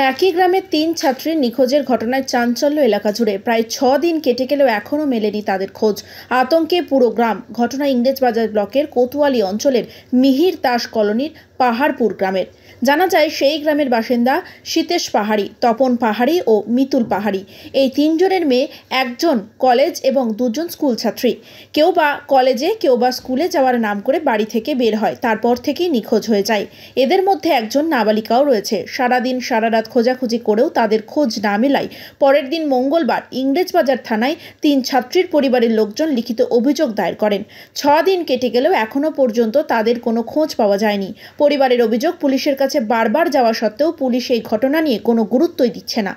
একই গ্রামের ৩ ছাত্রীর নিখোঁজের ঘটনায় চাঞ্চল্য এলাকা জুড়ে। প্রায় ৬ দিন কেটে গেলেও এখনও মেলেনি তাদের খোঁজ। আতঙ্কে পুরো গ্রাম। ঘটনা ইংরেজবাজার ব্লকের কোতোয়ালি অঞ্চলের মিহির দাস কলোনির পাহাড়পুর গ্রামের। জানা যায় সেই গ্রামের বাসিন্দা সীতেশ পাহাড়ি, তপন পাহাড়ি ও মিতুল পাহাড়ি। এই ৩ জনের মেয়ে, একজন কলেজ এবং 2 জন স্কুল ছাত্রী। কেউ বা কলেজে, কেউ বা স্কুলে যাওয়ার নাম করে বাড়ি থেকে বের হয়, তারপর থেকেই নিখোঁজ হয়ে যায়। এদের মধ্যে একজন নাবালিকাও রয়েছে। সারাদিন সারা রাত খোঁজাখুঁজি করেও তাদের খোঁজ না মেলায় পরের দিন মঙ্গলবার ইংরেজবাজার থানায় ৩ ছাত্রীর পরিবারের লোকজন লিখিত অভিযোগ দায়ের করেন। ৬ দিন কেটে গেলেও এখনও পর্যন্ত তাদের কোনো খোঁজ পাওয়া যায়নি। পরিবারের অভিযোগ, পুলিশের কাছে বারবার যাওয়া সত্ত্বেও পুলিশ এই ঘটনা নিয়ে কোনো গুরুত্বই দিচ্ছে না।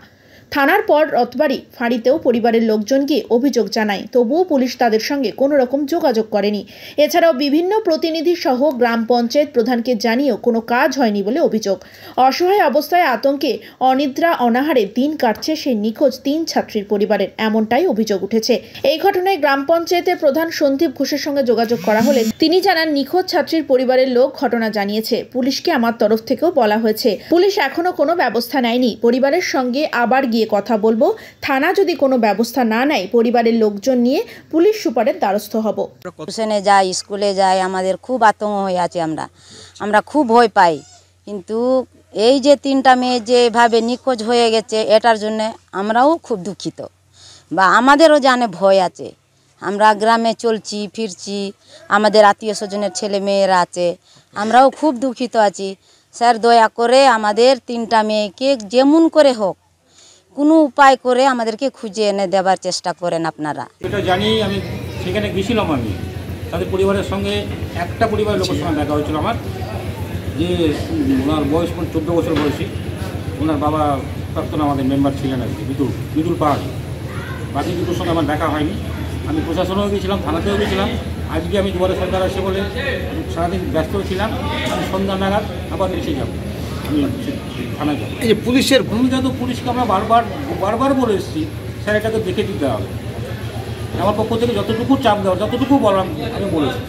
থানার পর রথবাড়ি ফাঁড়িতেও পরিবারের লোকজন গিয়ে অভিযোগ জানায়, তবুও পুলিশ তাদের সঙ্গে কোনো রকম যোগাযোগ করেনি। এছাড়াও বিভিন্ন প্রতিনিধি সহ গ্রাম পঞ্চায়েত প্রধানকে জানিয়েও কোনো কাজ হয়নি বলে অভিযোগ। অসহায় অবস্থায় আতঙ্কে অনিদ্রা অনাহারে দিন কাটছে সেই নিখোঁজ ৩ ছাত্রীর পরিবারের, এমনটাই অভিযোগ উঠেছে। এই ঘটনায় গ্রাম পঞ্চায়েতের প্রধান সন্দীপ ঘোষের সঙ্গে যোগাযোগ করা হলে তিনি জানান, নিখোঁজ ছাত্রীর পরিবারের লোক ঘটনা জানিয়েছে। পুলিশকে আমার তরফ থেকেও বলা হয়েছে। পুলিশ এখনো কোনো ব্যবস্থা নেয়নি। পরিবারের সঙ্গে আবার গিয়ে কথা বলবো। থানা যদি কোনো ব্যবস্থা না নেয়, পরিবারের লোকজন নিয়ে পুলিশ সুপারের দ্বারস্থ হব। টিউশনে যাই, স্কুলে যাই, আমাদের খুব আতঙ্ক হয়ে আছে। আমরা খুব ভয় পাই। কিন্তু এই যে 3টা মেয়ে যে এভাবে নিখোঁজ হয়ে গেছে, এটার জন্য আমরাও খুব দুঃখিত, বা আমাদেরও জানে ভয় আছে। আমরা গ্রামে চলছি ফিরছি, আমাদের আত্মীয় স্বজনের ছেলে মেয়েরা আছে, আমরাও খুব দুঃখিত আছি। স্যার, দয়া করে আমাদের 3টা মেয়েকে যেমন করে হোক কোনো উপায় করে আমাদেরকে খুঁজে এনে দেওয়ার চেষ্টা করেন আপনারা। এটা জানি, আমি সেখানে গেছিলাম। আমি তাদের পরিবারের সঙ্গে, একটা পরিবারের লোকের সঙ্গে দেখা হয়েছিল আমার, যে ওনার বয়স 14 বছর বয়সী। ওনার বাবা প্রাক্তন আমাদের মেম্বার ছিলেন আর কি, মিতুল পাহাড়ি। বাকি দুটোর সঙ্গে আমার দেখা হয়নি। আমি প্রশাসনেও গেছিলাম, থানাতেও গেছিলাম। আজকে আমি দুবারে সরকার এসে বলে সারাদিন ব্যস্ত ছিলাম। আমি সন্ধ্যা নাগাদ আবার এসে যাব, আমি থানায় যাবো। এই যে পুলিশের ভূমিকা, তো পুলিশকে আমরা বারবার বলে এসেছি, স্যার এটাকে দেখে দিতে হবে। আমার পক্ষ থেকে যতটুকু চাপ দেওয়ার, যতটুকু বললাম আমি বলেছি।